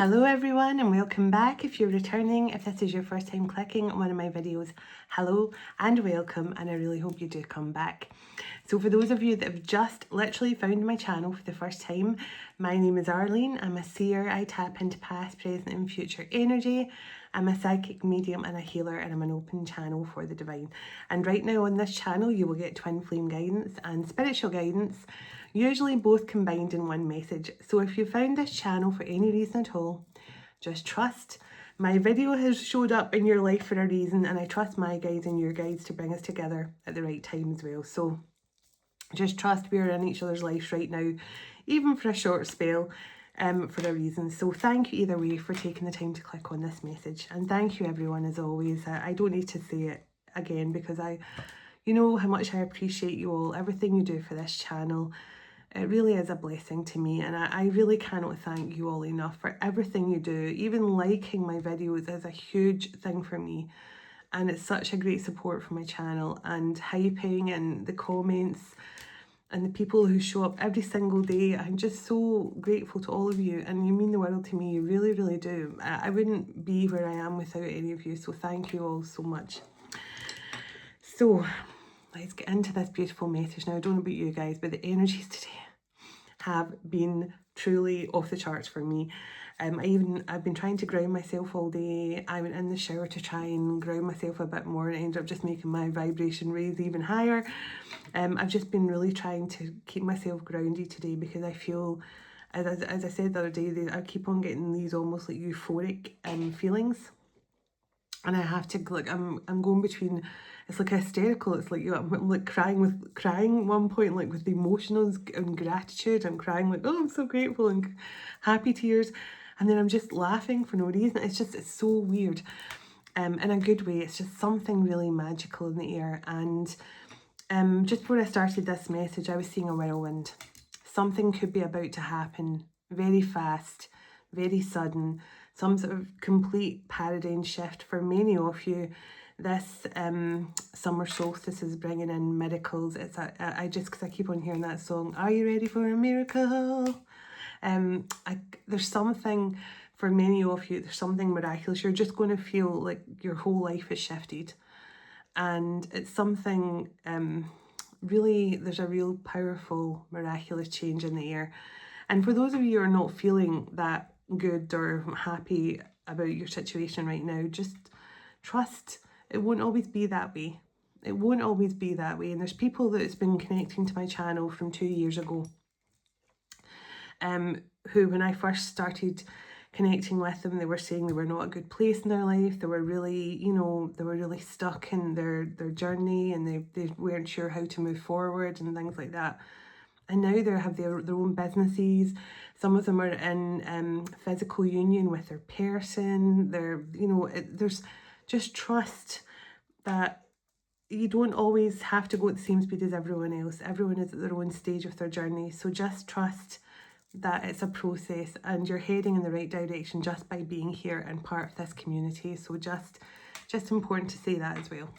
Hello everyone and welcome back. If you're returning, if this is your first time clicking on one of my videos, hello and welcome, and I really hope you do come back. So for those of you that have just literally found my channel for the first time, my name is Arlene. I'm a seer. I tap into past, present and future energy. I'm a psychic medium and a healer, and I'm an open channel for the divine. And right now on this channel you will get twin flame guidance and spiritual guidance, usually both combined in one message. So if you found this channel for any reason at all, just trust. My video has showed up in your life for a reason, and I trust my guides and your guides to bring us together at the right time as well. So just trust we are in each other's lives right now, even for a short spell, for a reason. So thank you either way for taking the time to click on this message. And thank you everyone as always. I don't need to say it again because you know how much I appreciate you all, everything you do for this channel. It really is a blessing to me, and I really cannot thank you all enough for everything you do. Even liking my videos is a huge thing for me, and it's such a great support for my channel, and hyping and the comments and the people who show up every single day. I'm just so grateful to all of you, and you mean the world to me. You really, really do. I wouldn't be where I am without any of you, so thank you all so much. So let's get into this beautiful message. Now, I don't know about you guys, but the energies today have been truly off the charts for me. I've been trying to ground myself all day. I went in the shower to try and ground myself a bit more, and I ended up just making my vibration raise even higher. I've just been really trying to keep myself grounded today because I feel, as I said the other day, I keep on getting these almost like euphoric feelings. And I have to, like, I'm going between, it's like hysterical. It's like, you know, I'm like crying one point, like with the emotions and gratitude. I'm crying like, oh, I'm so grateful, and happy tears. And then I'm just laughing for no reason. It's so weird. In a good way. It's just something really magical in the air. And just before I started this message, I was seeing a whirlwind. Something could be about to happen very fast, very sudden. Some sort of complete paradigm shift for many of you. This summer solstice is bringing in miracles. Because I keep on hearing that song, Are You Ready for a Miracle? There's something for many of you, there's something miraculous. You're just going to feel like your whole life is shifted. And it's something really, there's a real powerful, miraculous change in the air. And for those of you who are not feeling that good or happy about your situation right now, just trust it won't always be that way. It won't always be that way. And there's people that's been connecting to my channel from 2 years ago, who, when I first started connecting with them, they were saying they were not a good place in their life. They were really, you know, they were really stuck in their journey, and they weren't sure how to move forward and things like that. And now they have their own businesses. Some of them are in physical union with their person. They're, you know, there's just trust that you don't always have to go at the same speed as everyone else. Everyone is at their own stage of their journey. So just trust that it's a process, and you're heading in the right direction just by being here and part of this community. So just important to say that as well.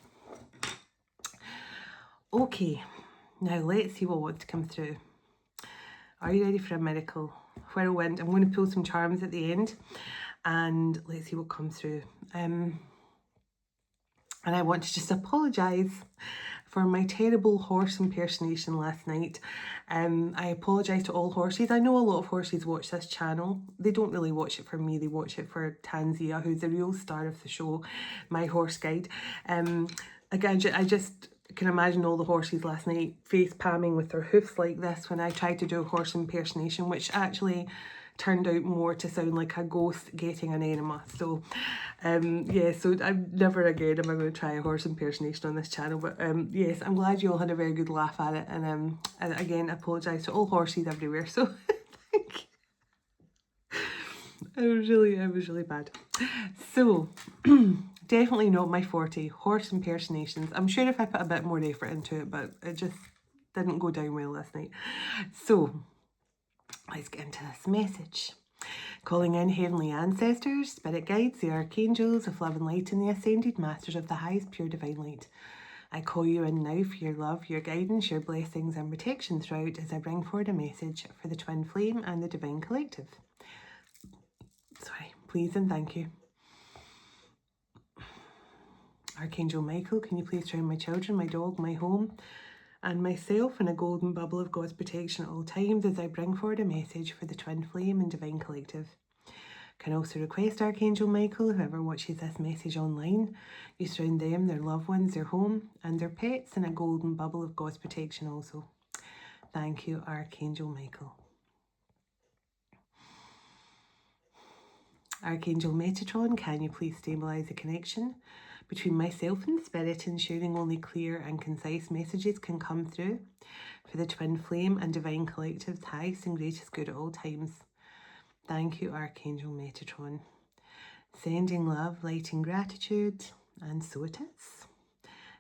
Okay. Now let's see what wants to come through. Are you ready for a miracle? Whirlwind. I'm going to pull some charms at the end, and let's see what comes through. And I want to just apologise for my terrible horse impersonation last night. I apologise to all horses. I know a lot of horses watch this channel. They don't really watch it for me. They watch it for Tanzia, who's the real star of the show, my horse guide. Again, I just can imagine all the horses last night face palming with their hoofs like this when I tried to do a horse impersonation, which actually turned out more to sound like a ghost getting an enema. So yeah, so I'm never again am I going to try a horse impersonation on this channel. But yes, I'm glad you all had a very good laugh at it, and again, I apologise to all horses everywhere. So thank you. It was really bad. So definitely not my forte, horse impersonations. I'm sure if I put a bit more effort into it, but it just didn't go down well last night. So let's get into this message. Calling in heavenly ancestors, spirit guides, the archangels of love and light, and the ascended masters of the highest pure divine light. I call you in now for your love, your guidance, your blessings and protection throughout as I bring forward a message for the twin flame and the divine collective. So please and thank you. Archangel Michael, can you please surround my children, my dog, my home, and myself in a golden bubble of God's protection at all times as I bring forward a message for the Twin Flame and Divine Collective. Can also request Archangel Michael, whoever watches this message online, you surround them, their loved ones, their home, and their pets in a golden bubble of God's protection also. Thank you, Archangel Michael. Archangel Metatron, can you please stabilise the connection between myself and Spirit, ensuring only clear and concise messages can come through for the Twin Flame and Divine Collective's highest and greatest good at all times. Thank you, Archangel Metatron. Sending love, light and gratitude, and so it is.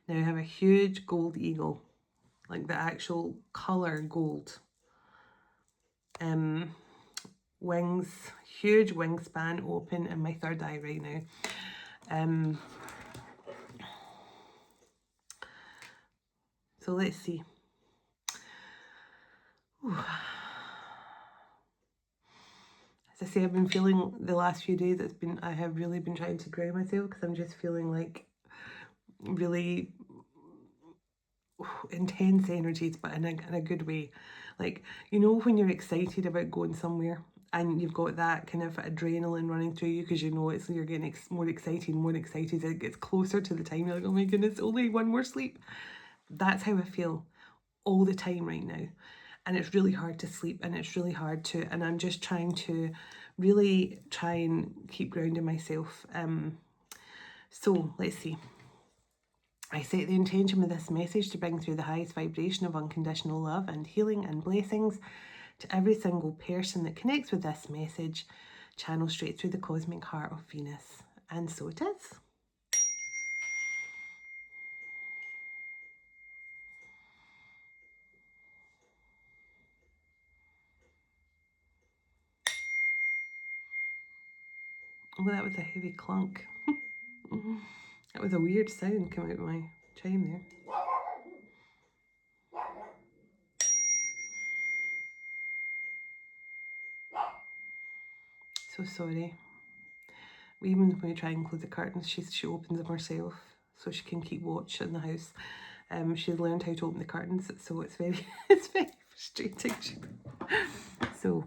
Now I have a huge gold eagle, like the actual colour gold. Wings, huge wingspan open in my third eye right now. So let's see. Ooh. As I say, I've been feeling the last few days, I have really been trying to ground myself because I'm just feeling like really intense energies, but in a good way. Like, you know, when you're excited about going somewhere and you've got that kind of adrenaline running through you because you know you're getting more excited as it gets closer to the time. You're like, oh my goodness, only one more sleep. That's how I feel all the time right now. And it's really hard to sleep, and it's really hard to, and I'm just trying to really try and keep grounding myself. So let's see. I set the intention with this message to bring through the highest vibration of unconditional love and healing and blessings to every single person that connects with this message, channel straight through the cosmic heart of Venus. And so it is. Oh, that was a heavy clunk. That was a weird sound coming out of my chime there. So sorry. Even when we try and close the curtains, she opens them herself so she can keep watch in the house. She's learned how to open the curtains, so it's very frustrating. So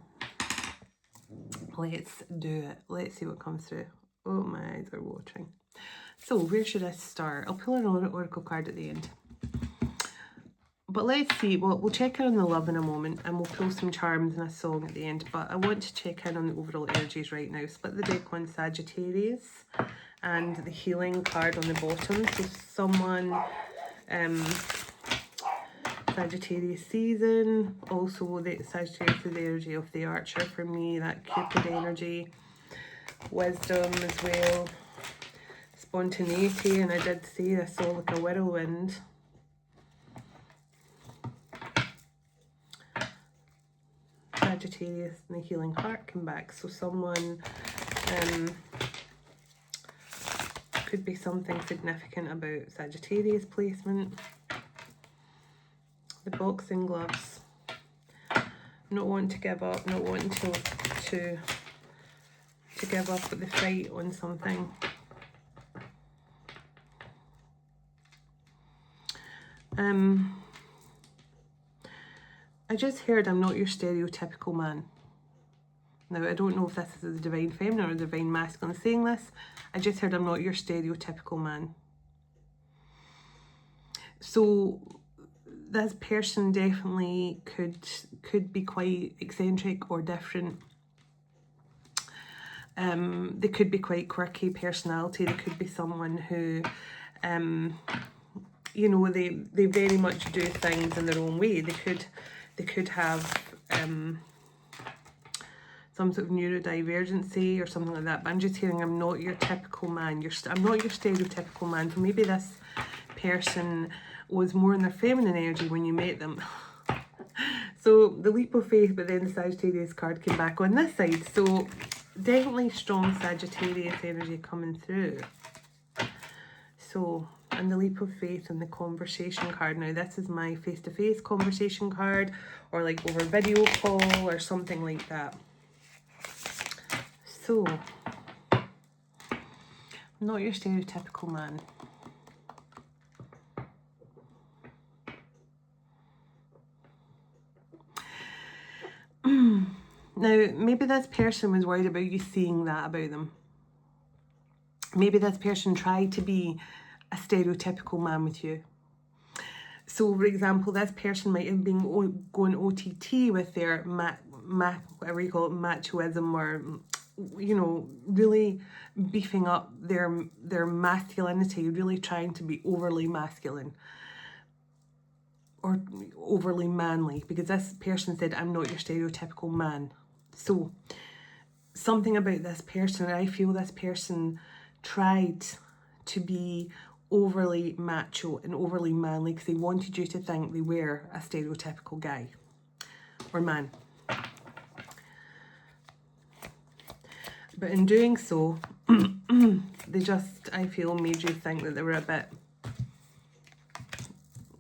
let's do it. Let's see what comes through. Oh, my eyes are watering. So where should I start? I'll pull an oracle card at the end. But let's see, we'll check in on the love in a moment, and we'll pull some charms and a song at the end. But I want to check in on the overall energies right now. Split the deck on Sagittarius and the healing card on the bottom. So someone, Sagittarius season, also the Sagittarius is the energy of the Archer for me, that Cupid energy, wisdom as well, spontaneity, and I did say I saw like a whirlwind. Sagittarius and the healing heart come back. So someone, could be something significant about Sagittarius placement. The boxing gloves. Not wanting to give up, not wanting to give up at the fight on something. I just heard I'm not your stereotypical man. Now, I don't know if this is the Divine Feminine or the Divine Masculine saying this. I just heard I'm not your stereotypical man. So this person definitely could be quite eccentric or different. They could be quite quirky personality. They could be someone who, you know, they very much do things in their own way. They could have some sort of neurodivergency or something like that. But I'm just hearing I'm not your typical man. I'm not your stereotypical man. So maybe this person was more in their feminine energy when you met them. So the leap of faith, but then the Sagittarius card came back on this side. So definitely strong Sagittarius energy coming through. So, and the leap of faith and the conversation card. Now this is my face-to-face conversation card, or like over video call or something like that. So Not your stereotypical man. Now, maybe this person was worried about you seeing that about them. Maybe this person tried to be a stereotypical man with you. So, for example, this person might have been going OTT with their whatever you call it, machoism, or, you know, really beefing up their masculinity, really trying to be overly masculine or overly manly, because this person said, I'm not your stereotypical man. So something about this person, I feel this person tried to be overly macho and overly manly because they wanted you to think they were a stereotypical guy or man. But in doing so, they just, I feel, made you think that they were a bit,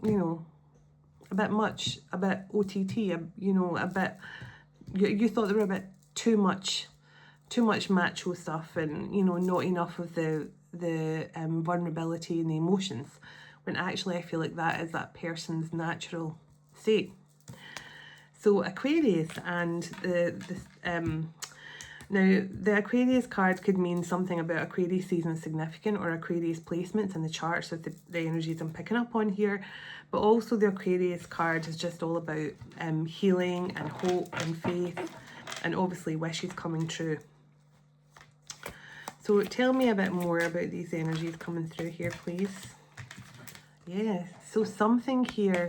you know, a bit much, a bit OTT, you know, a bit, you thought they were a bit too much macho stuff, and, you know, not enough of the vulnerability and the emotions, when actually I feel like that is that person's natural state. So Aquarius and now the Aquarius card could mean something about Aquarius season is significant, or Aquarius placements in the charts of the energies I'm picking up on here. But also the Aquarius card is just all about healing and hope and faith, and obviously wishes coming true. So tell me a bit more about these energies coming through here, please. Yeah, so something here,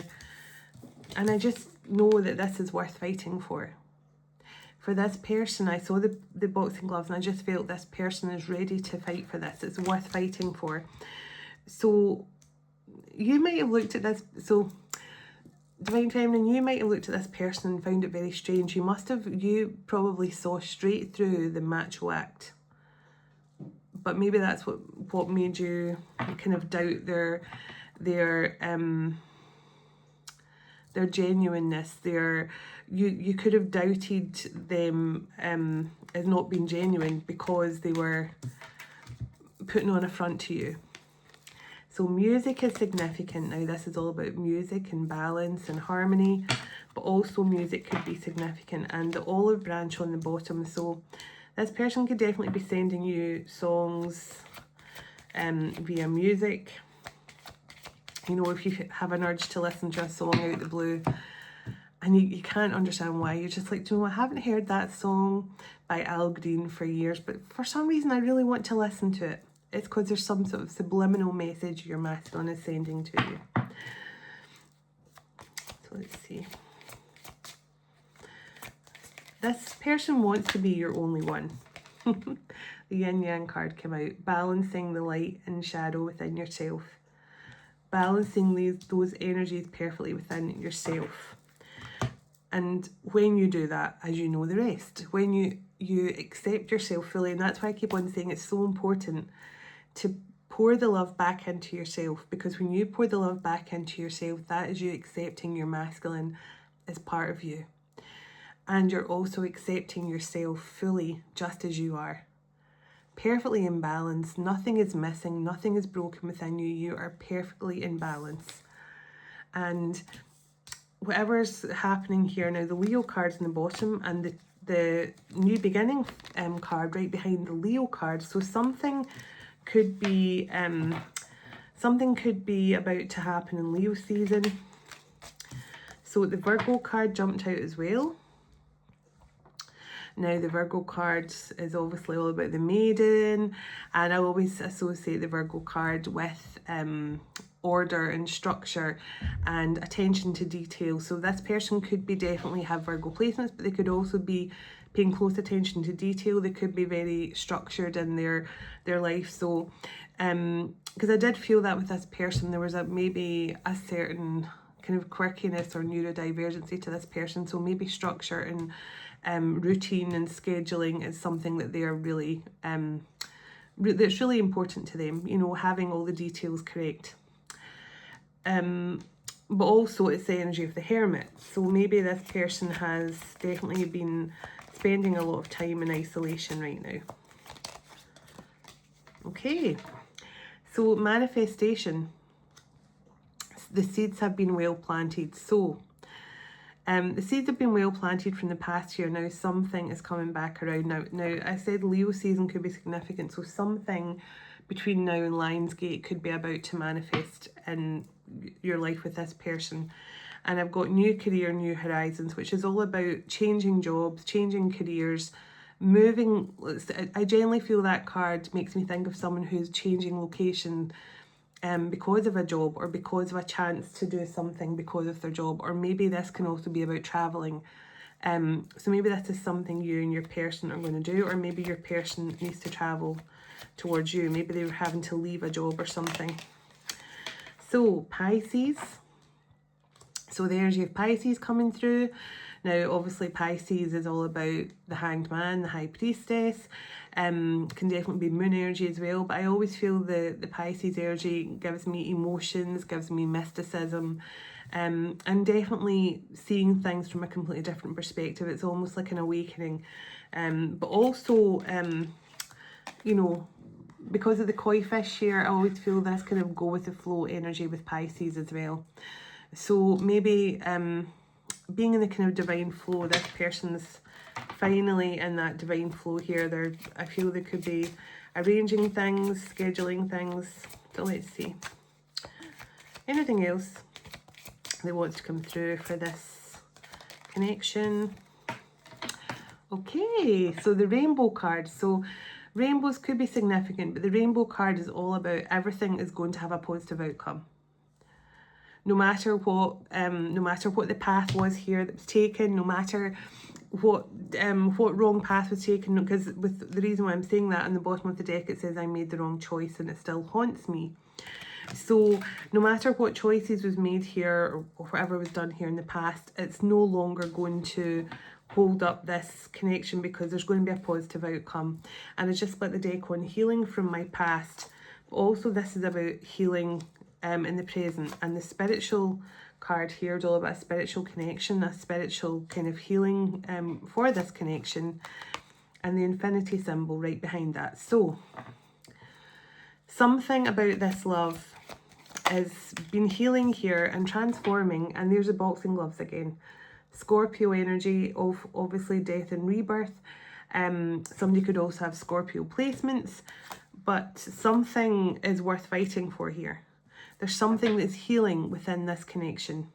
and I just know that this is worth fighting for. For this person, I saw the boxing gloves, and I just felt this person is ready to fight for this. It's worth fighting for. So you might have looked at this, so Divine Feminine, you might have looked at this person and found it very strange. You probably saw straight through the macho act. But maybe that's what made you kind of doubt their genuineness. You could have doubted them as not being genuine because they were putting on a front to you. So music is significant now. This is all about music and balance and harmony, but also music could be significant, and the olive branch on the bottom. So this person could definitely be sending you songs via music. You know, if you have an urge to listen to a song out of the blue and you can't understand why, you're just like, do you know, I haven't heard that song by Al Green for years, but for some reason I really want to listen to it. It's because there's some sort of subliminal message your masculine is sending to you. So let's see. This person wants to be your only one. The yin yang card came out, balancing the light and shadow within yourself. Balancing those energies perfectly within yourself. And when you do that, as you know the rest, when you accept yourself fully, and that's why I keep on saying it's so important to pour the love back into yourself, because when you pour the love back into yourself, that is you accepting your masculine as part of you. And you're also accepting yourself fully, just as you are. Perfectly in balance. Nothing is missing. Nothing is broken within you. You are perfectly in balance. And whatever's happening here now, the Leo card's in the bottom, and the new beginning card right behind the Leo card. So something could be about to happen in Leo season. So the Virgo card jumped out as well. Now the Virgo card is obviously all about the maiden, and I always associate the Virgo card with order and structure and attention to detail. So this person could be definitely have Virgo placements, but they could also be paying close attention to detail. They could be very structured in their life. So because I did feel that with this person, there was maybe a certain kind of quirkiness or neurodivergency to this person. So maybe structure and routine and scheduling is something that they are really that's really important to them, you know, having all the details correct. But also it's the energy of the Hermit. So maybe this person has definitely been spending a lot of time in isolation right now. Okay. Okay, so manifestation. The seeds have been well planted. So the seeds have been well planted from the past year. Now something is coming back around. Now I said Leo season could be significant. So something between now and Lionsgate could be about to manifest in your life with this person. And I've got new career, new horizons, which is all about changing jobs, changing careers, moving. I generally feel that card makes me think of someone who's changing location because of a job, or because of a chance to do something because of their job, or maybe this can also be about traveling. So maybe this is something you and your person are going to do, or maybe your person needs to travel towards you. Maybe they were having to leave a job or something. So Pisces. So there's your Pisces coming through. Now, obviously, Pisces is all about the Hanged Man, the High Priestess. Can definitely be moon energy as well. But I always feel the Pisces energy gives me emotions, gives me mysticism. And definitely seeing things from a completely different perspective. It's almost like an awakening. But also, you know, because of the koi fish here, I always feel this kind of go with the flow energy with Pisces as well. So maybe being in the kind of divine flow, this person's finally in that divine flow here. I feel they could be arranging things, scheduling things. So let's see. Anything else they want to come through for this connection? Okay, so the rainbow card. So rainbows could be significant, but the rainbow card is all about everything is going to have a positive outcome. No matter what the path was here that was taken, no matter what wrong path was taken, because with the reason why I'm saying that on the bottom of the deck it says I made the wrong choice and it still haunts me. So no matter what choices was made here or whatever was done here in the past, it's no longer going to hold up this connection, because there's going to be a positive outcome. And I just split the deck on healing from my past, but also this is about healing in the present. And the spiritual card here is all about a spiritual connection, a spiritual kind of healing for this connection, and the infinity symbol right behind that. So something about this love has been healing here and transforming. And there's the boxing gloves again. Scorpio energy of obviously death and rebirth. Somebody could also have Scorpio placements, but something is worth fighting for here. There's something that's healing within this connection.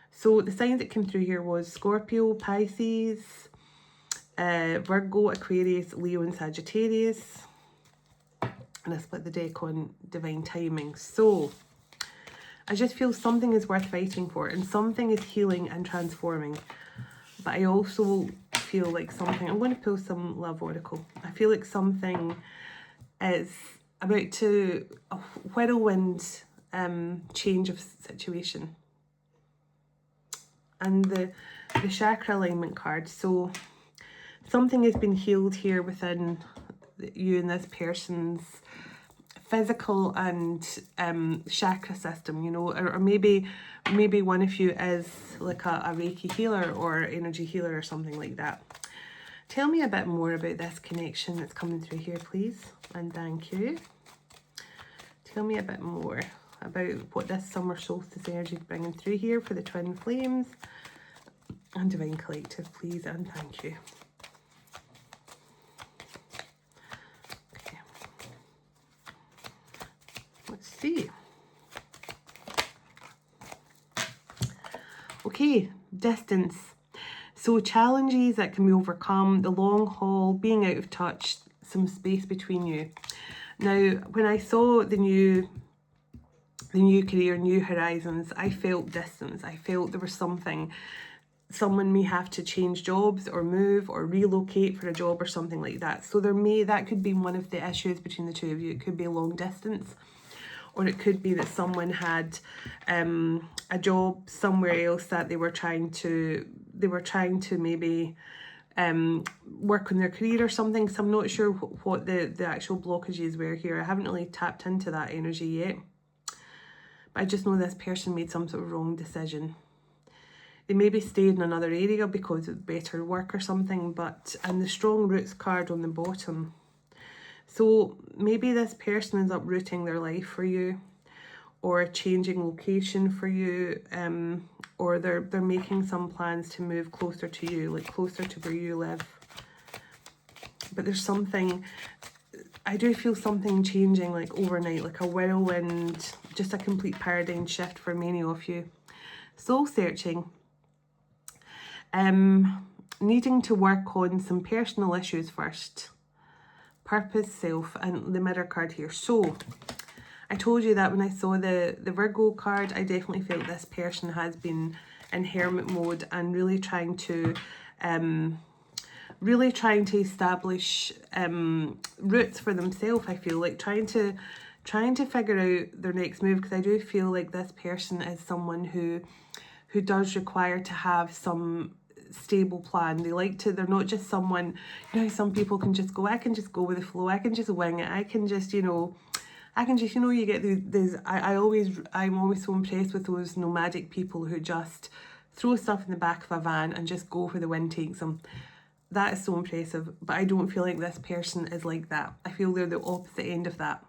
So the signs that came through here was Scorpio, Pisces, Virgo, Aquarius, Leo and Sagittarius. And I split the deck on divine timing. So I just feel something is worth fighting for, and something is healing and transforming. But I also feel like something, I'm going to pull some love oracle. I feel like something is about to, a whirlwind change of situation. And the chakra alignment card. So something has been healed here within you and this person's physical and chakra system, you know, or maybe one of you is like a Reiki healer or energy healer or something like that. Tell me a bit more about this connection that's coming through here, please, and thank you. Tell me a bit more about what this summer solstice energy is bringing through here for the twin flames and divine collective, please, and thank you. Let's see. Okay, distance. So challenges that can be overcome, the long haul, being out of touch, some space between you. Now, when I saw the new career, new horizons, I felt distance. I felt there was something. Someone may have to change jobs or move or relocate for a job or something like that. So that could be one of the issues between the two of you. It could be long distance. Or it could be that someone had a job somewhere else that they were trying to maybe work on their career or something. So I'm not sure what the actual blockages were here. I haven't really tapped into that energy yet. But I just know this person made some sort of wrong decision. They maybe stayed in another area because of better work or something. And the strong roots card on the bottom. So maybe this person is uprooting their life for you, or changing location for you, or they're making some plans to move closer to you, like closer to where you live. But there's something, I do feel something changing like overnight, like a whirlwind, just a complete paradigm shift for many of you. Soul searching, needing to work on some personal issues first. Purpose, self, and the Mirror card here. So I told you that when I saw the Virgo card, I definitely felt this person has been in hermit mode and really trying to establish roots for themselves. I feel like trying to figure out their next move, because I do feel like this person is someone who does require to have some stable plan. They're not just someone, you know, some people can just go, I can just go with the flow, I can just wing it, I can just, you know, you get these I'm always so impressed with those nomadic people who just throw stuff in the back of a van and just go where the wind takes them. That is so impressive, but I don't feel like this person is like that. I feel they're the opposite end of that.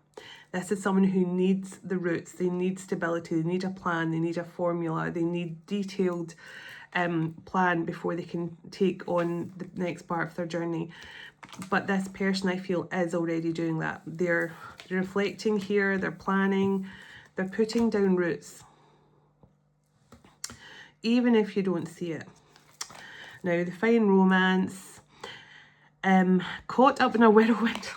This is someone who needs the roots, they need stability, they need a plan, they need a formula, they need detailed plan before they can take on the next part of their journey. But this person, I feel, is already doing that. They're reflecting here, they're planning, they're putting down roots, even if you don't see it. Now, the fine romance, caught up in a whirlwind.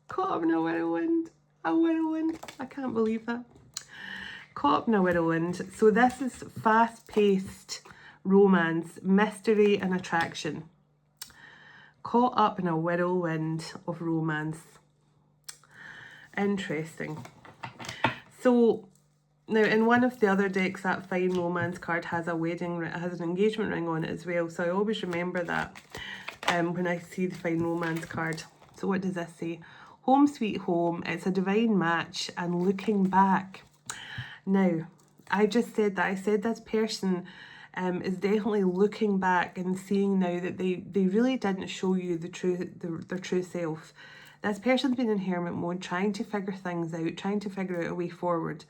Caught up in a whirlwind. A whirlwind. I can't believe that. Caught up in a whirlwind. So this is fast-paced romance, mystery and attraction. Caught up in a whirlwind of romance. Interesting. So now in one of the other decks, that fine romance card has a wedding, has an engagement ring on it as well. So I always remember that when I see the fine romance card. So what does this say? Home sweet home, it's a divine match and looking back. Now, I just said that. I said this person is definitely looking back and seeing now that they really didn't show you their true self. This person's been in hermit mode, trying to figure things out, trying to figure out a way forward.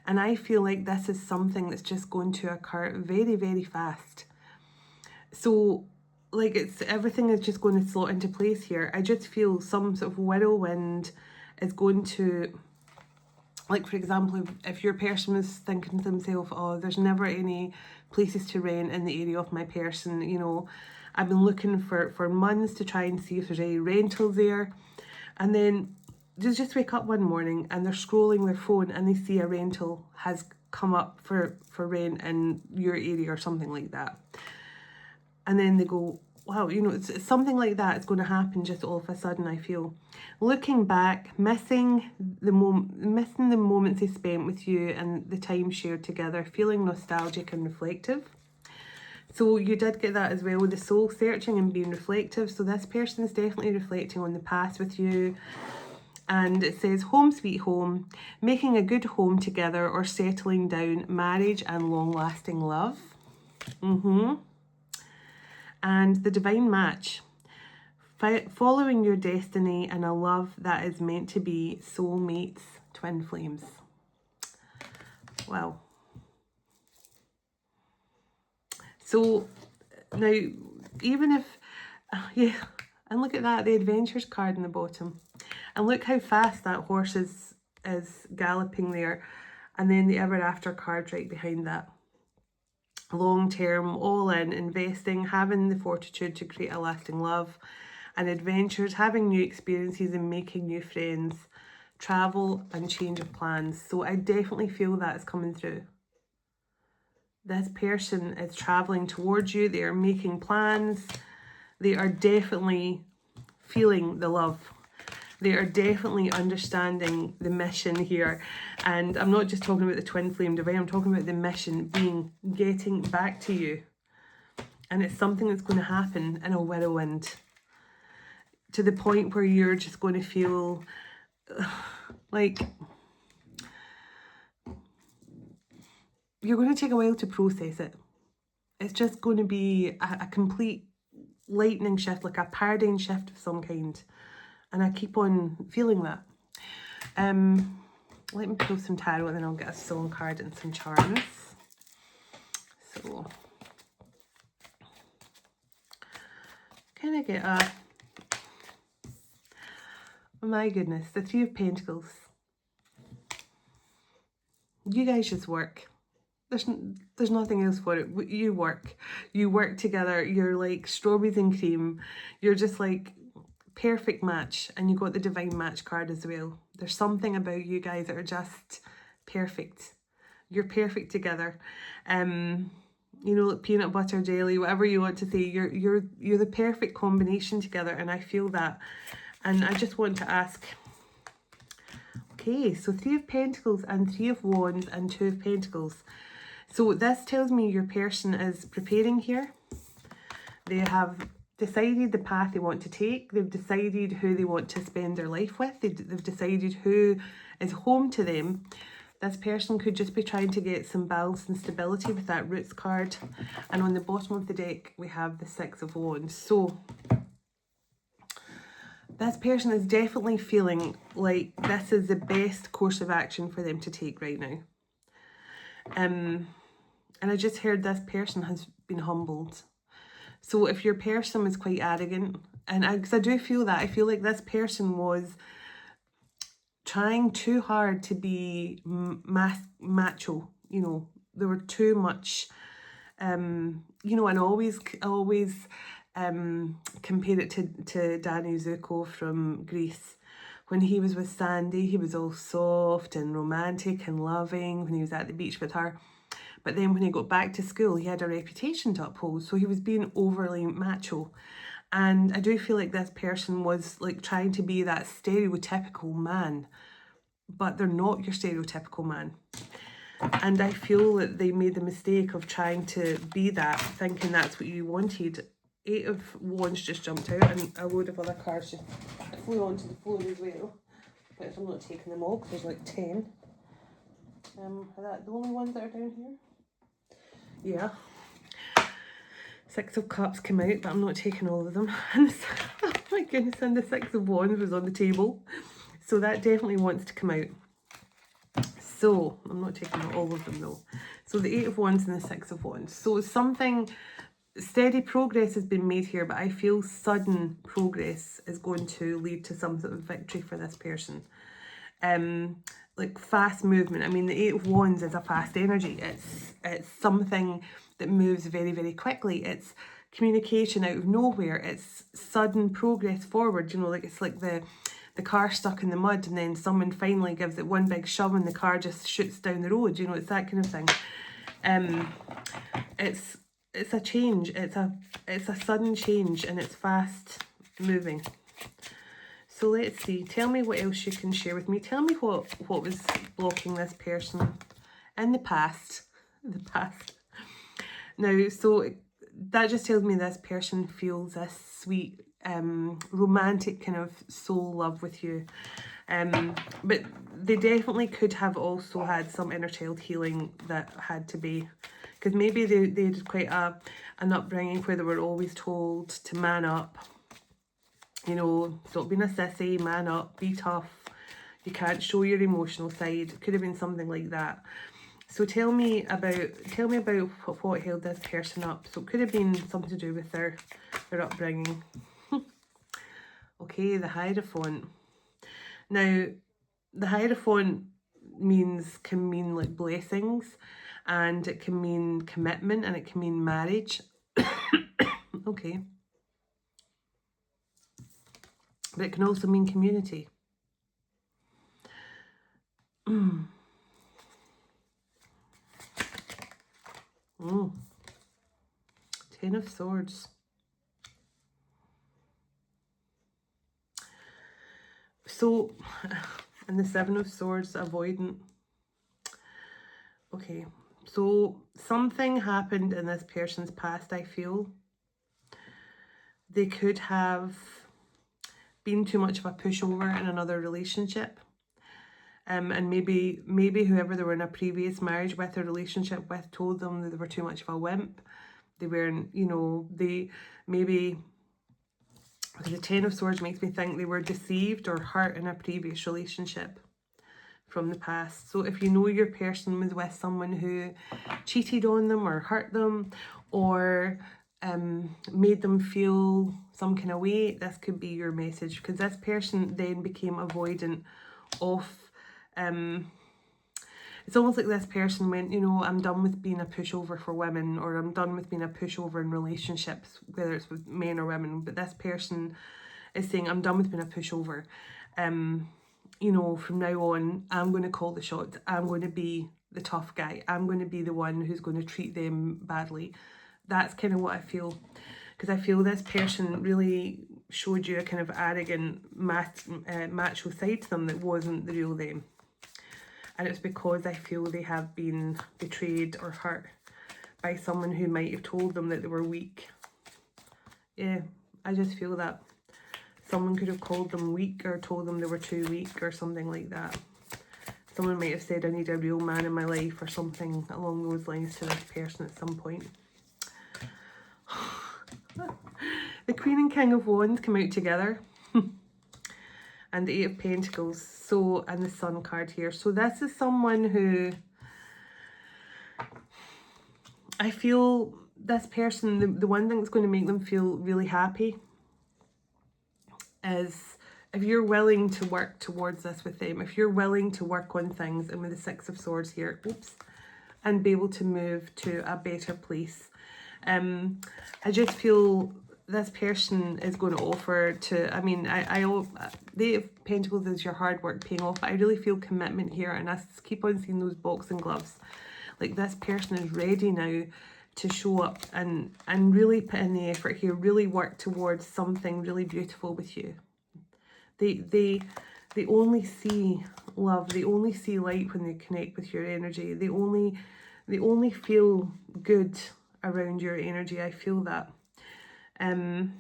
And I feel like this is something that's just going to occur very, very fast. So, like, everything is just going to slot into place here. I just feel some sort of whirlwind is going to, like, for example, if your person was thinking to themselves, oh, there's never any places to rent in the area of my person, you know, I've been looking for months to try and see if there's any rentals there. And then they just wake up one morning and they're scrolling their phone and they see a rental has come up for rent in your area or something like that. And then they go, wow, you know, it's something like that is going to happen just all of a sudden, I feel. Looking back, missing the moments they spent with you and the time shared together, feeling nostalgic and reflective. So you did get that as well with the soul searching and being reflective. So this person is definitely reflecting on the past with you. And it says home sweet home, making a good home together or settling down, marriage and long-lasting love. And the divine match, following your destiny and a love that is meant to be, soulmates, twin flames. Wow. So now, even if, yeah, and look at that, the adventures card in the bottom. And look how fast that horse is galloping there. And then the ever after card right behind that. Long term, all in, investing, having the fortitude to create a lasting love, and adventures, having new experiences and making new friends, travel and change of plans. So I definitely feel that is coming through. This person is traveling towards you. They are making plans. They are definitely feeling the love. They are definitely understanding the mission here. And I'm not just talking about the twin flame divine, I'm talking about the mission being getting back to you. And it's something that's going to happen in a whirlwind, to the point where you're just going to feel like you're going to take a while to process it. It's just going to be a complete lightning shift, like a paradigm shift of some kind. And I keep on feeling that. Let me pull some tarot and then I'll get a song card and some charms. So, can I get a... Oh my goodness, the Three of Pentacles. You guys just work. There's nothing else for it. You work. You work together. You're like strawberries and cream. You're just like perfect match. And you got the divine match card as well. There's something about you guys that are just perfect. You're perfect together. You know, like peanut butter jelly, whatever you want to say. You're the perfect combination together, and I feel that. And I just want to ask. Okay, so Three of Pentacles and Three of Wands and Two of Pentacles. So this tells me your person is preparing here. They have decided the path they want to take. They've decided who they want to spend their life with. They've decided who is home to them. This person could just be trying to get some balance and stability with that Roots card. And on the bottom of the deck, we have the Six of Wands. So this person is definitely feeling like this is the best course of action for them to take right now. And I just heard this person has been humbled. So if your person was quite arrogant, and because I do feel that, I feel like this person was trying too hard to be macho, you know, they were too much, you know, and always compare it to Danny Zuko from Greece. When he was with Sandy, he was all soft and romantic and loving when he was at the beach with her. But then when he got back to school, he had a reputation to uphold. So he was being overly macho. And I do feel like this person was like trying to be that stereotypical man. But they're not your stereotypical man. And I feel that they made the mistake of trying to be that, thinking that's what you wanted. Eight of Wands just jumped out, and a load of other cards just flew onto the floor as well. But I'm not taking them all because there's like 10. Are that the only ones that are down here? Yeah. Six of Cups came out, but I'm not taking all of them. And oh my goodness, and the Six of Wands was on the table. So that definitely wants to come out. So, I'm not taking all of them though. So the Eight of Wands and the Six of Wands. So something, steady progress has been made here, but I feel sudden progress is going to lead to some sort of victory for this person. Like fast movement. I mean, the Eight of Wands is a fast energy. It's something that moves very, very quickly. It's communication out of nowhere. It's sudden progress forward. You know, like it's like the car stuck in the mud and then someone finally gives it one big shove and the car just shoots down the road. You know, it's that kind of thing. It's a change. It's a sudden change and it's fast moving. So let's see. Tell me what else you can share with me. Tell me what was blocking this person in the past. Now, so that just tells me this person feels this sweet, romantic kind of soul love with you. But they definitely could have also had some inner child healing that had to be, because maybe they had quite an upbringing where they were always told to man up. You know, stop being a sissy, man up, be tough. You can't show your emotional side. It could have been something like that. So tell me about what held this person up. So it could have been something to do with their upbringing. Okay, the Hierophant. Now, the Hierophant can mean like blessings, and it can mean commitment, and it can mean marriage. Okay. But it can also mean community. Ten of Swords. So, and the Seven of Swords, avoidant. Okay, so something happened in this person's past, I feel. They could have been too much of a pushover in another relationship. And maybe whoever they were in a previous marriage with or relationship with told them that they were too much of a wimp. They weren't, you know, they maybe Because the Ten of Swords makes me think they were deceived or hurt in a previous relationship from the past. So if you know your person was with someone who cheated on them or hurt them or made them feel some kind of way, this could be your message, because this person then became avoidant of it's almost like this person went, you know, I'm done with being a pushover for women, or I'm done with being a pushover in relationships, whether it's with men or women. But this person is saying, I'm done with being a pushover. You know, from now on, I'm going to call the shots. I'm going to be the tough guy. I'm going to be the one who's going to treat them badly. That's kind of what I feel. Because I feel this person really showed you a kind of arrogant, macho side to them that wasn't the real them. And it's because I feel they have been betrayed or hurt by someone who might have told them that they were weak. Yeah, I just feel that. Someone could have called them weak or told them they were too weak or something like that. Someone might have said, I need a real man in my life, or something along those lines to this person at some point. The Queen and King of Wands come out together. And the Eight of Pentacles. So, and the Sun card here. So this is someone who, I feel this person, the one thing that's going to make them feel really happy is if you're willing to work towards this with them, if you're willing to work on things, and with the Six of Swords here, and be able to move to a better place. I just feel this person is going to offer to, I mean, the Eight of Pentacles is your hard work paying off, but I really feel commitment here, and I keep on seeing those boxing gloves. Like, this person is ready now to show up and really put in the effort here, really work towards something really beautiful with you. They only see love, they only see light when they connect with your energy. They only feel good around your energy. I feel that. And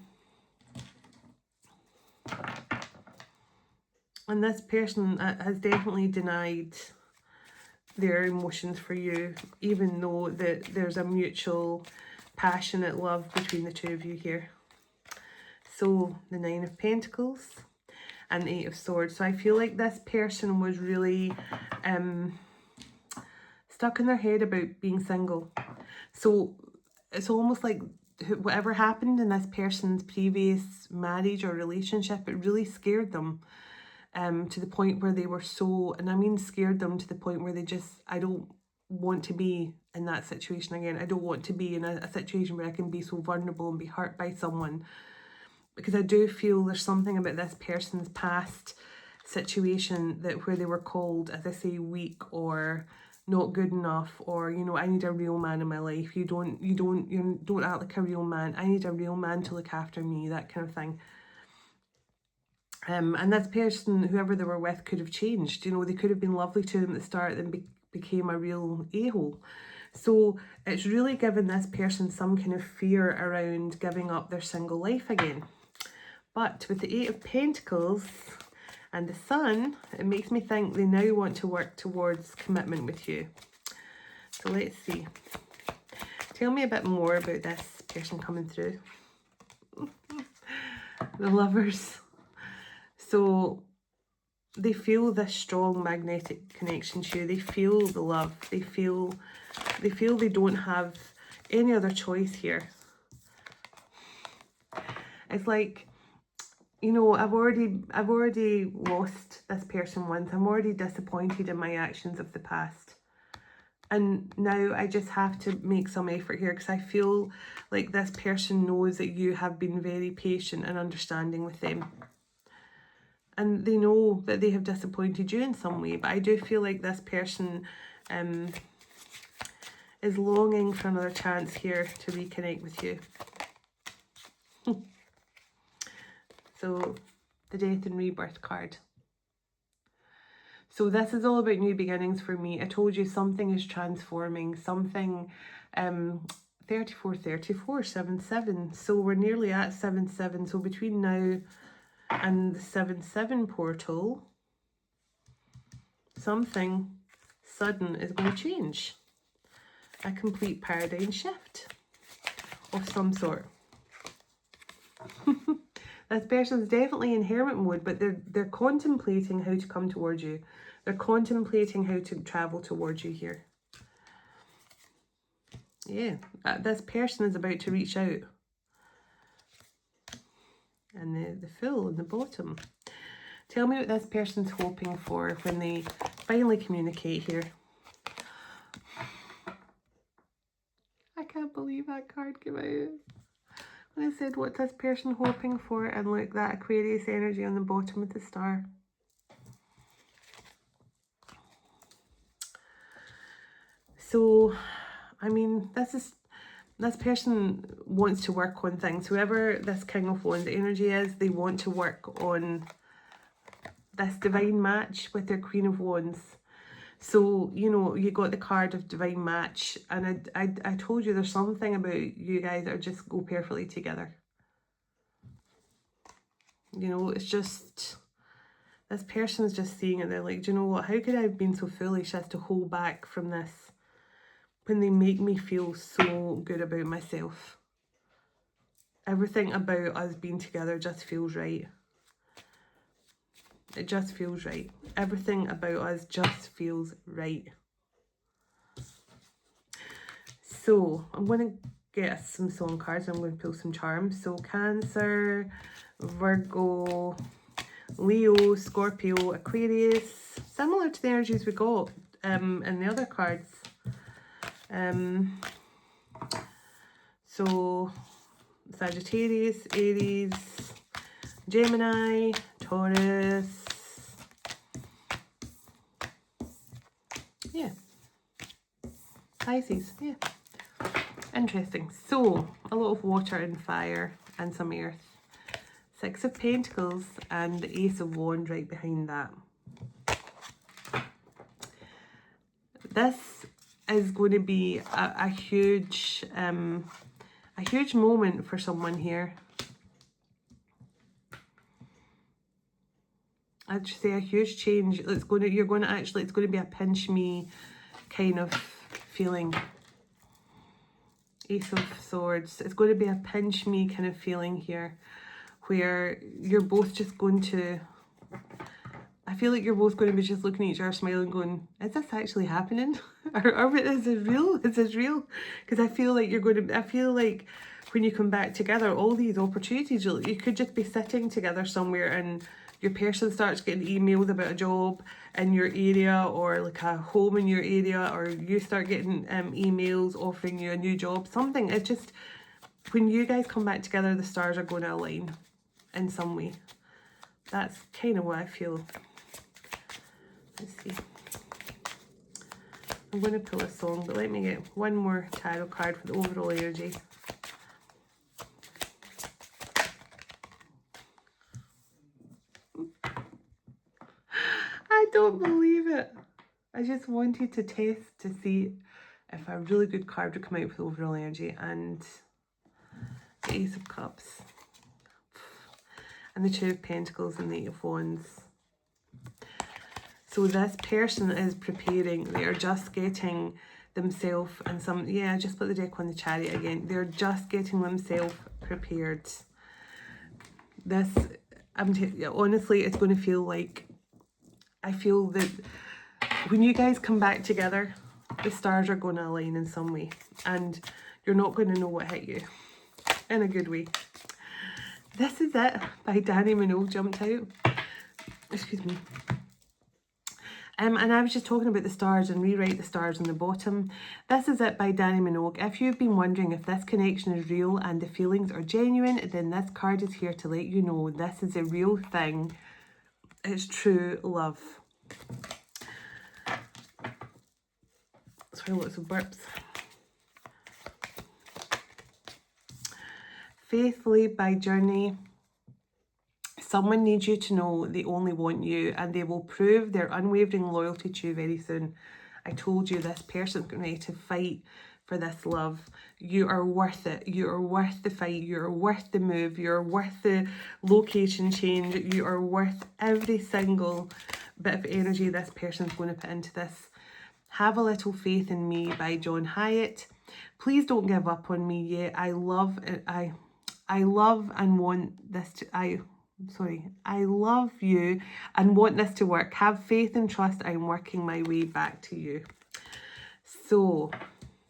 this person has definitely denied their emotions for you, even though there's a mutual passionate love between the two of you here. So the Nine of Pentacles and the Eight of Swords. So I feel like this person was really stuck in their head about being single. So it's almost like whatever happened in this person's previous marriage or relationship, it really scared them. To the point where they were so, and I mean scared them to the point where they just, I don't want to be in that situation again. I don't want to be in a situation where I can be so vulnerable and be hurt by someone. Because I do feel there's something about this person's past situation that where they were called, as I say, weak or not good enough, or, you know, I need a real man in my life. You don't act like a real man. I need a real man to look after me, that kind of thing. And this person, whoever they were with, could have changed. You know, they could have been lovely to them at the start, then became a real a-hole. So it's really given this person some kind of fear around giving up their single life again. But with the Eight of Pentacles and the Sun, it makes me think they now want to work towards commitment with you. So let's see. Tell me a bit more about this person coming through. The Lovers. So they feel this strong magnetic connection to you. They feel the love. They feel they don't have any other choice here. It's like, you know, I've already lost this person once. I'm already disappointed in my actions of the past. And now I just have to make some effort here, because I feel like this person knows that you have been very patient and understanding with them. And they know that they have disappointed you in some way. But I do feel like this person is longing for another chance here to reconnect with you. So the Death and Rebirth card. So this is all about new beginnings for me. I told you something is transforming. Something, 34, 7, 7. So we're nearly at 7, 7. So between now and the 7-7 portal, something sudden is going to change. A complete paradigm shift of some sort. This person's definitely in hermit mode, but they're contemplating how to come towards you. They're contemplating how to travel towards you here. Yeah, this person is about to reach out. And the Fool in the bottom. Tell me what this person's hoping for when they finally communicate here. I can't believe that card came out. When I said, what's this person hoping for? And look, that Aquarius energy on the bottom with the star. So, I mean, this person wants to work on things. Whoever this King of Wands energy is, they want to work on this divine match with their Queen of Wands. So, you know, you got the card of divine match, and I told you there's something about you guys that just go perfectly together. You know, it's just, this person's just seeing it. They're like, do you know what? How could I have been so foolish as to hold back from this when they make me feel so good about myself? Everything about us being together just feels right. It just feels right. Everything about us just feels right. So, I'm going to get us some song cards. I'm going to pull some charms. So, Cancer, Virgo, Leo, Scorpio, Aquarius. Similar to the energies we got in the other cards. So, Sagittarius, Aries, Gemini, Taurus. Yeah. Pisces, yeah. Interesting. So, a lot of water and fire and some earth. Six of Pentacles and the Ace of Wands right behind that. This is going to be a huge moment for someone here. I'd say a huge change. It's going to be a pinch me kind of feeling. Ace of Swords. It's going to be a pinch me kind of feeling here, where you're both just going to, I feel like you're both going to be just looking at each other, smiling, going, is this actually happening? or is it real? Is this real? Because I feel like I feel like when you come back together, all these opportunities, you could just be sitting together somewhere and your person starts getting emails about a job in your area, or like a home in your area, or you start getting emails offering you a new job, something. It's just, when you guys come back together, the stars are going to align in some way. That's kind of what I feel. Let's see. I'm going to pull a song, but let me get one more tarot card for the overall energy. I don't believe it. I just wanted to test to see if a really good card would come out for the overall energy, and the Ace of Cups and the Two of Pentacles and the Eight of Wands. So this person is preparing. They are just getting themselves and some, yeah, I just put the deck on the Chariot again. They're just getting themselves prepared. This, honestly, it's going to feel like, I feel that when you guys come back together, the stars are going to align in some way, and you're not going to know what hit you, in a good way. This Is It by Danny Minogue jumped out. Excuse me. And I was just talking about the stars and rewrite the stars on the bottom. This Is It by Danny Minogue. If you've been wondering if this connection is real and the feelings are genuine, then this card is here to let you know this is a real thing. It's true love. Sorry, lots of burps. Faithfully by Journey. Someone needs you to know they only want you, and they will prove their unwavering loyalty to you very soon. I told you this person's going to fight for this love. You are worth it. You are worth the fight. You are worth the move. You are worth the location change. You are worth every single bit of energy this person's going to put into this. Have a Little Faith in Me by John Hyatt. Please don't give up on me yet. I love it. I love and want this to, I love you and want this to work. Have faith and trust. I'm working my way back to you. So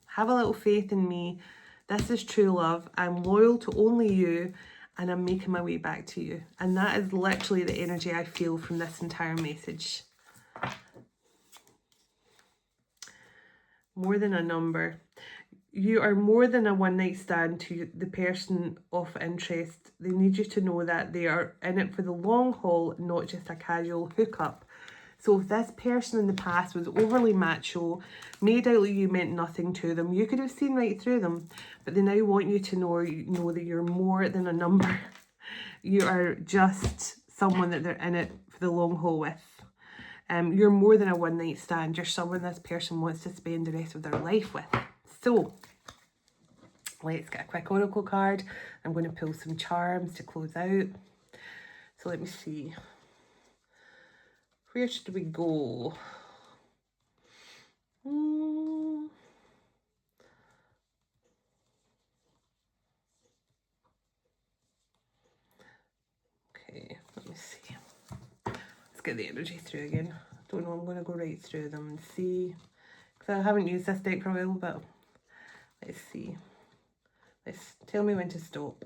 have a little faith in me. This is true love. I'm loyal to only you and I'm making my way back to you. And that is literally the energy I feel from this entire message. More than a number. You are more than a one-night stand to the person of interest. They need you to know that they are in it for the long haul, not just a casual hookup. So if this person in the past was overly macho, made out like you meant nothing to them, you could have seen right through them, but they now want you to know that you're more than a number. You are just someone that they're in it for the long haul with. You're more than a one-night stand. You're someone this person wants to spend the rest of their life with. So let's get a quick oracle card. I'm going to pull some charms to close out. So let me see. Where should we go? Okay, let me see. Let's get the energy through again. Don't know, I'm going to go right through them and see. Because I haven't used this deck for a while, but let's see. Let's tell me when to stop.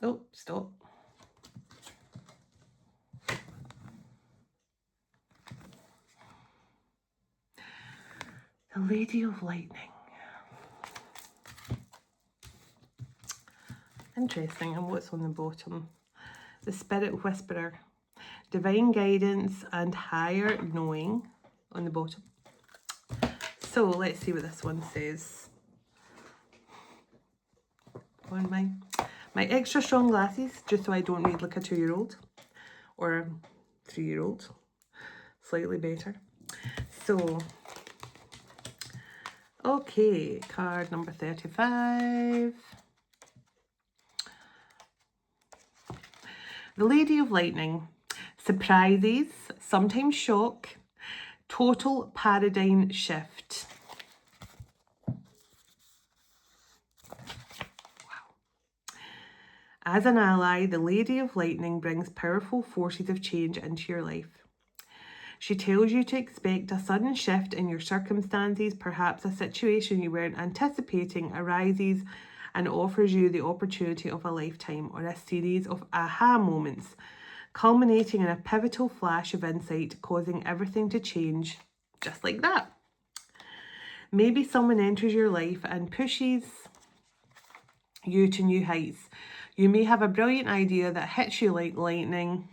Oh, stop. The Lady of Lightning. Interesting, and what's on the bottom? The Spirit Whisperer. Divine guidance and higher knowing on the bottom. So let's see what this one says. On my extra strong glasses, just so I don't read like a 2-year-old or a 3-year-old. Slightly better. So, okay, card number 35. The Lady of Lightning. Surprises, sometimes shock, total paradigm shift. As an ally, the Lady of Lightning brings powerful forces of change into your life. She tells you to expect a sudden shift in your circumstances, perhaps a situation you weren't anticipating arises and offers you the opportunity of a lifetime or a series of aha moments, culminating in a pivotal flash of insight, causing everything to change just like that. Maybe someone enters your life and pushes you to new heights. You may have a brilliant idea that hits you like lightning.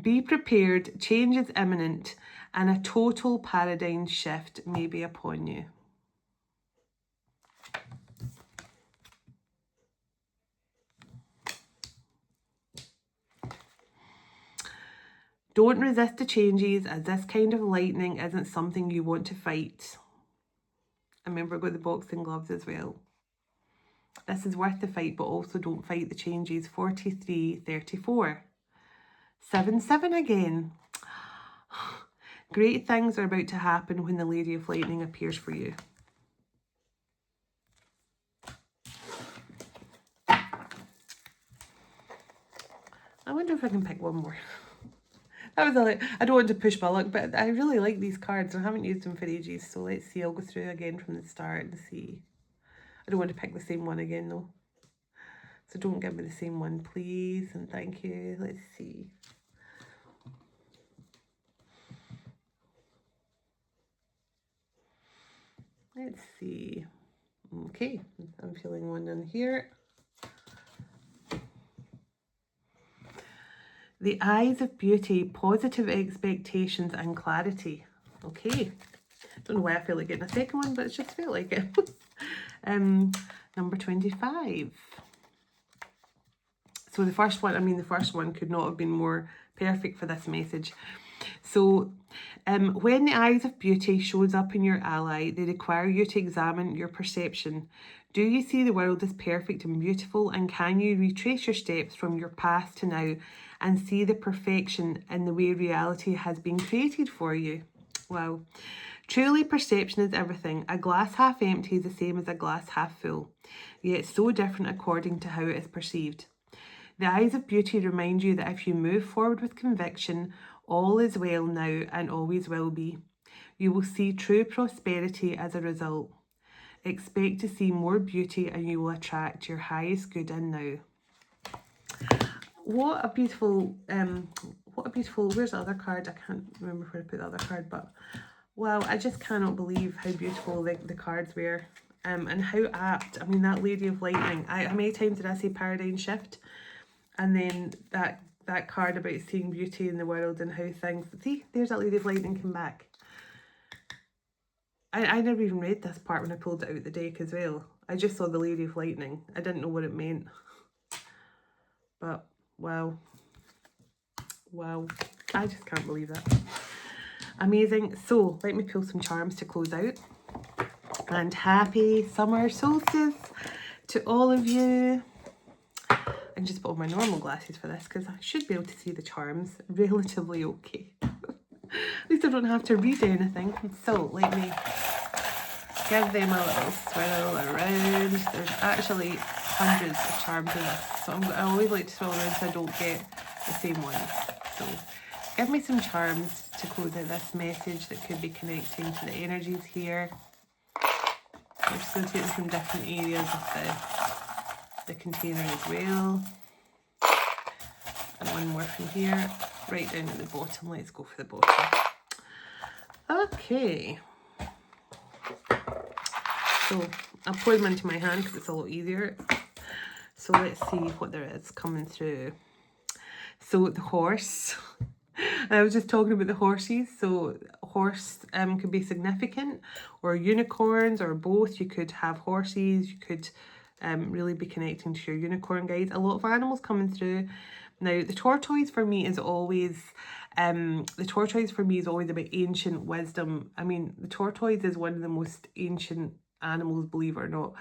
Be prepared, change is imminent, and a total paradigm shift may be upon you. Don't resist the changes, as this kind of lightning isn't something you want to fight. And remember, I've got the boxing gloves as well. This is worth the fight, but also don't fight the changes. 43, 34. 7, 7 again. Great things are about to happen when the Lady of Lightning appears for you. I wonder if I can pick one more. That was I don't want to push my luck, but I really like these cards. I haven't used them for ages, so let's see. I'll go through again from the start and see. I don't want to pick the same one again though. So don't give me the same one, please, and thank you. Let's see. Let's see. Okay, I'm feeling one in here. The eyes of beauty, positive expectations and clarity. Okay. Don't know why I feel like getting a second one, but it just felt like it. Number 25. So the first one could not have been more perfect for this message. So when the eyes of beauty shows up in your ally, they require you to examine your perception. Do you see the world as perfect and beautiful, and can you retrace your steps from your past to now and see the perfection in the way reality has been created for you. Wow. Truly, perception is everything. A glass half empty is the same as a glass half full, yet so different according to how it is perceived. The eyes of beauty remind you that if you move forward with conviction, all is well now and always will be. You will see true prosperity as a result. Expect to see more beauty and you will attract your highest good in now. What a beautiful, where's the other card? I can't remember where to put the other card, but wow, I just cannot believe how beautiful the cards were. And how apt. I mean, that Lady of Lightning. How many times did I say paradigm shift? And then that card about seeing beauty in the world and how things... See, there's that Lady of Lightning come back. I never even read this part when I pulled it out the deck as well. I just saw the Lady of Lightning. I didn't know what it meant. But, wow. Wow. I just can't believe it. Amazing. So, let me pull some charms to close out. And happy summer solstice to all of you. I can just put on my normal glasses for this because I should be able to see the charms relatively okay. At least I don't have to read anything. So let me give them a little swirl around. There's actually hundreds of charms in this, so I always like to swirl around so I don't get the same ones. So give me some charms to close out this message that could be connecting to the energies here. I'm just going to take them from different areas of the container as well. And one more from here, right down at the bottom. Let's go for the bottom. Okay. So I'll pour them into my hand because it's a lot easier. So let's see what there is coming through. So the horse. I was just talking about the horses. So horse could be significant, or unicorns, or both. You could have horses. You could really be connecting to your unicorn guides. A lot of animals coming through. Now the tortoise for me is always about ancient wisdom. I mean, the tortoise is one of the most ancient animals, believe it or not.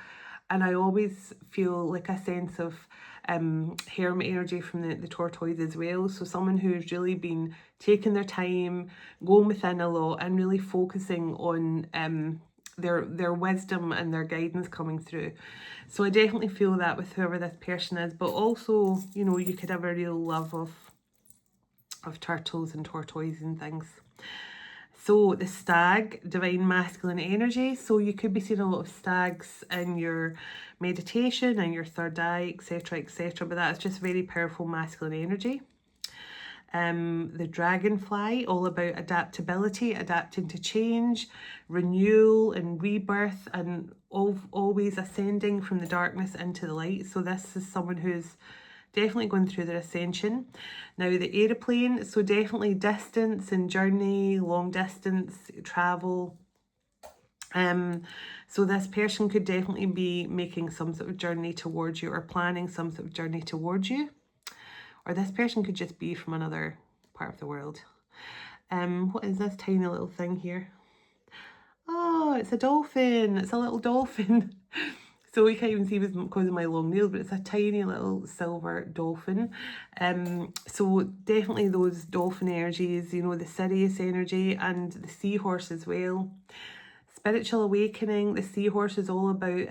And I always feel like a sense of hermit energy from the tortoise as well. So someone who's really been taking their time, going within a lot, and really focusing on their wisdom and their guidance coming through. So I definitely feel that with whoever this person is. But also, you know, you could have a real love of turtles and tortoises and things. So the stag, divine masculine energy. So you could be seeing a lot of stags in your meditation and your third eye, etc., etc. But that's just very powerful masculine energy. The dragonfly, all about adaptability, adapting to change, renewal and rebirth, and always ascending from the darkness into the light. So this is someone who's definitely going through their ascension. Now the aeroplane, so definitely distance and journey, long distance travel. So this person could definitely be making some sort of journey towards you, or planning some sort of journey towards you. Or this person could just be from another part of the world. What is this tiny little thing here? Oh, it's a dolphin. It's a little dolphin. So we can't even see this because of my long nails, but it's a tiny little silver dolphin. So definitely those dolphin energies, you know, the Sirius energy, and the seahorse as well. Spiritual awakening. The seahorse is all about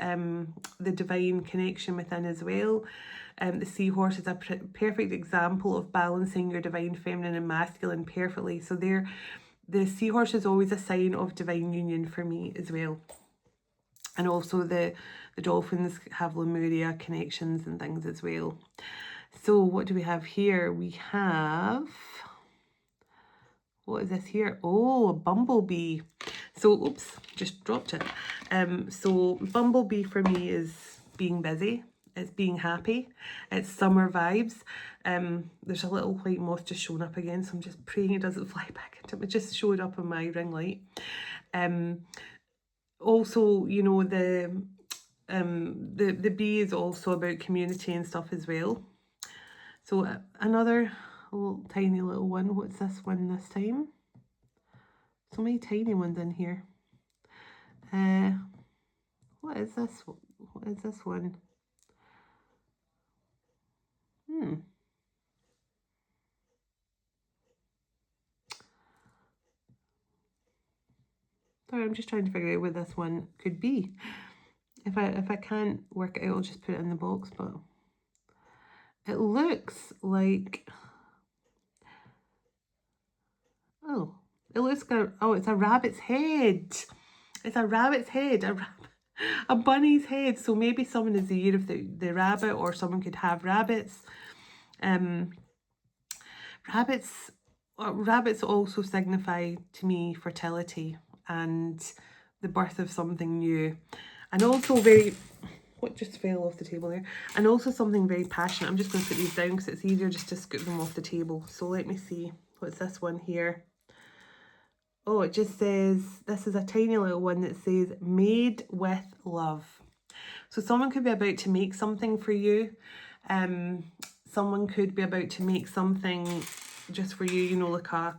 the divine connection within as well. The seahorse is a perfect example of balancing your divine feminine and masculine perfectly. So the seahorse is always a sign of divine union for me as well. And also the dolphins have Lemuria connections and things as well. So what do we have here? We have... What is this here? Oh, a bumblebee. So, oops, just dropped it. So bumblebee for me is being busy. It's being happy. It's summer vibes. There's a little white moth just showing up again, so I'm just praying it doesn't fly back into me. It just showed up on my ring light. Also, you know, the bee is also about community and stuff as well. So another little tiny little one. What's this one this time? So many tiny ones in here. What is this? What is this one? Sorry, I'm just trying to figure out what this one could be. If I can't work it out, I'll just put it in the box, but it looks like, oh, it looks like, oh, it's a rabbit's head. It's a rabbit's head, a bunny's head. So maybe someone is the year of the rabbit, or someone could have rabbits. Rabbits also signify to me fertility and the birth of something new, and also very, what just fell off the table there, and also something very passionate. I'm just going to put these down because it's easier just to scoop them off the table. So let me see, what's this one here? Oh, it just says, this is a tiny little one that says made with love. So someone could be about to make something for you. Someone could be about to make something just for you, you know, like a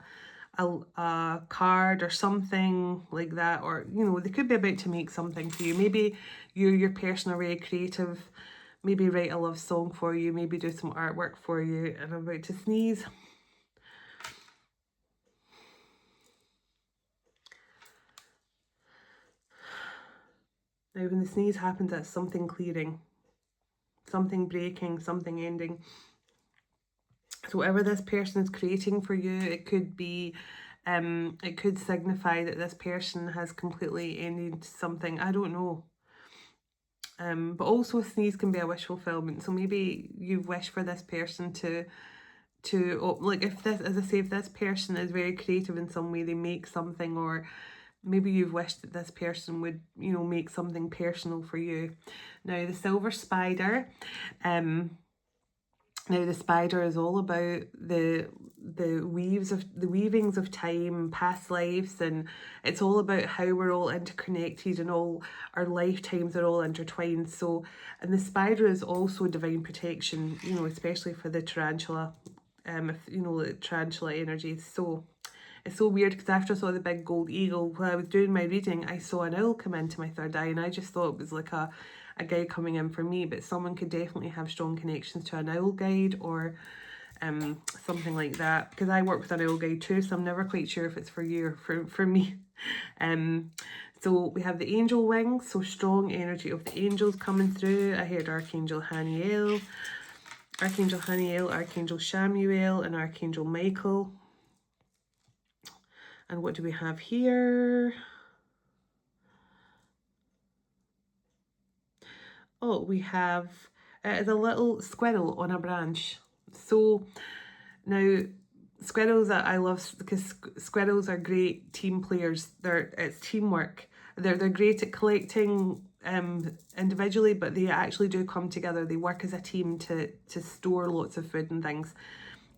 card or something like that, or, you know, they could be about to make something for you. Maybe your person are very creative, maybe write a love song for you, maybe do some artwork for you. And I'm about to sneeze. Now when the sneeze happens, that's something clearing, something breaking, something ending. So whatever this person is creating for you, it could be, it could signify that this person has completely ended something. I don't know. But also a sneeze can be a wish fulfillment. So maybe you wish for this person to like, if this, as I say, if this person is very creative in some way, they make something, or maybe you've wished that this person would, you know, make something personal for you. Now the silver spider, now the spider is all about the weavings of time, past lives, and it's all about how we're all interconnected and all our lifetimes are all intertwined. So, and the spider is also divine protection, you know, especially for the tarantula, if you know, the tarantula energy. So it's so weird because after I saw the big gold eagle, when I was doing my reading, I saw an owl come into my third eye, and I just thought it was like a guide coming in for me, but someone could definitely have strong connections to an owl guide, or something like that, because I work with an owl guide too, so I'm never quite sure if it's for you or for me. So we have the angel wings, so strong energy of the angels coming through. I heard Archangel Haniel, Archangel Shamuel, and Archangel Michael. And what do we have here? Oh, we have the little squirrel on a branch. So now squirrels, I love, because squirrels are great team players. It's teamwork. They're great at collecting individually, but they actually do come together. They work as a team to store lots of food and things.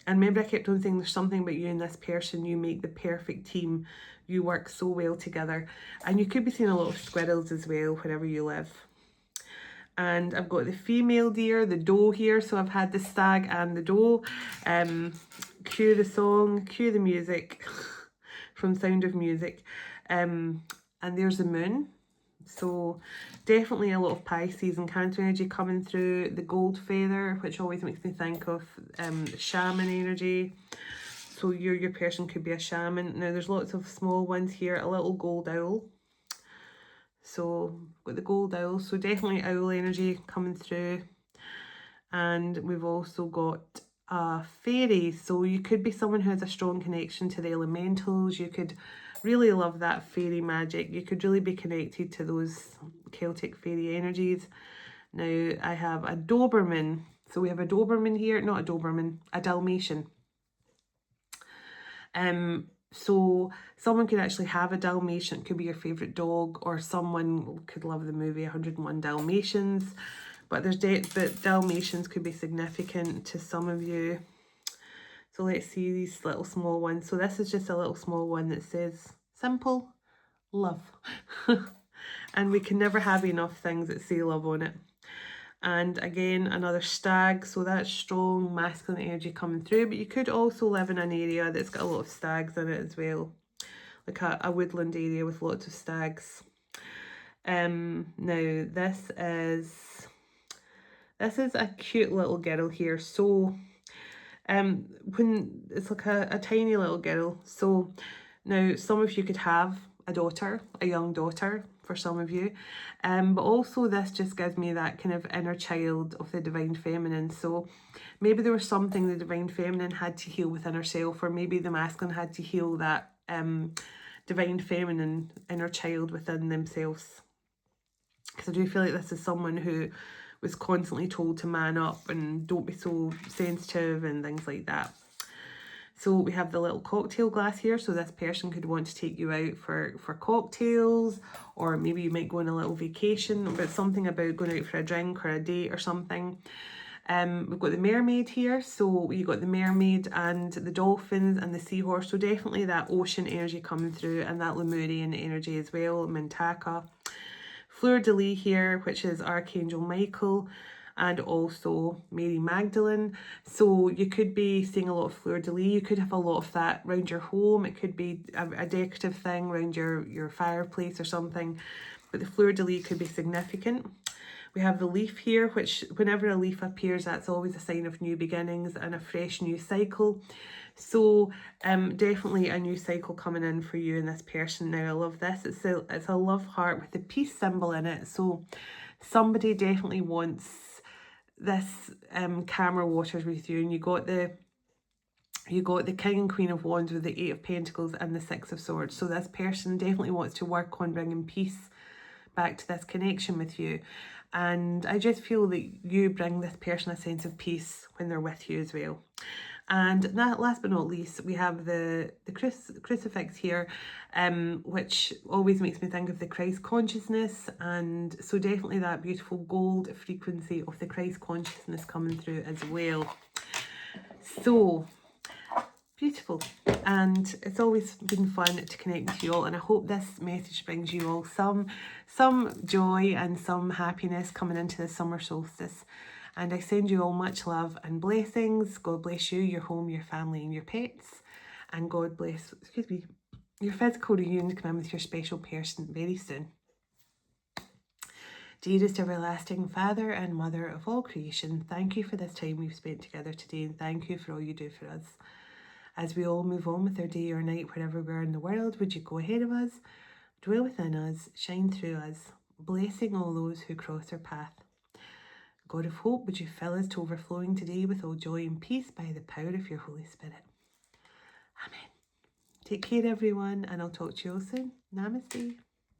And remember, I kept on saying there's something about you and this person, you make the perfect team. You work so well together. And you could be seeing a lot of squirrels as well wherever you live. And I've got the female deer, the doe here. So I've had the stag and the doe. Cue the song, cue the music from Sound of Music. And there's the moon. So definitely a lot of Pisces and Cancer energy coming through. The gold feather, which always makes me think of shaman energy. So your person could be a shaman. Now there's lots of small ones here. A little gold owl. So got the gold owl. So definitely owl energy coming through. And we've also got a fairy. So you could be someone who has a strong connection to the elementals. You could really love that fairy magic. You could really be connected to those Celtic fairy energies. Now I have a Doberman. So we have a Doberman here, not a Doberman, a Dalmatian. So someone could actually have a Dalmatian. It could be your favourite dog, or someone could love the movie 101 Dalmatians. But but Dalmatians could be significant to some of you. So let's see these little small ones. So this is just a little small one that says simple love. And we can never have enough things that say love on it. And again, another stag. So that's strong masculine energy coming through. But you could also live in an area that's got a lot of stags in it as well. Like a woodland area with lots of stags. Now this is a cute little girl here. So when it's like a tiny little girl. So now some of you could have a daughter, a young daughter for some of you. But also this just gives me that kind of inner child of the divine feminine. So maybe there was something the divine feminine had to heal within herself, or maybe the masculine had to heal that divine feminine inner child within themselves. Because I do feel like this is someone who was constantly told to man up and don't be so sensitive and things like that. So we have the little cocktail glass here. So this person could want to take you out for cocktails, or maybe you might go on a little vacation, but something about going out for a drink or a date or something. We've got the mermaid here. So you got the mermaid and the dolphins and the seahorse. So definitely that ocean energy coming through, and that Lemurian energy as well, Mintaka. Fleur-de-lis here, which is Archangel Michael, and also Mary Magdalene. So you could be seeing a lot of fleur-de-lis. You could have a lot of that around your home. It could be a decorative thing around your fireplace or something. But the fleur-de-lis could be significant. We have the leaf here, which whenever a leaf appears, that's always a sign of new beginnings and a fresh new cycle. So definitely a new cycle coming in for you and this person. Now I love this. It's a love heart with the peace symbol in it. So somebody definitely wants this camera waters with you, and you got the King and Queen of Wands with the Eight of Pentacles and the Six of Swords. So this person definitely wants to work on bringing peace back to this connection with you. And I just feel that you bring this person a sense of peace when they're with you as well. And last but not least, we have the crucifix here, which always makes me think of the Christ consciousness. And so definitely that beautiful gold frequency of the Christ consciousness coming through as well. So beautiful, and it's always been fun to connect with you all, and I hope this message brings you all some joy and some happiness coming into the summer solstice. And I send you all much love and blessings. God bless you, your home, your family and your pets, and God bless, your physical reunion to come in with your special person very soon. Dearest everlasting Father and Mother of all creation, thank you for this time we've spent together today, and thank you for all you do for us. As we all move on with our day or night, wherever we are in the world, would you go ahead of us, dwell within us, shine through us, blessing all those who cross our path. God of hope, would you fill us to overflowing today with all joy and peace by the power of your Holy Spirit. Amen. Take care, everyone, and I'll talk to you all soon. Namaste.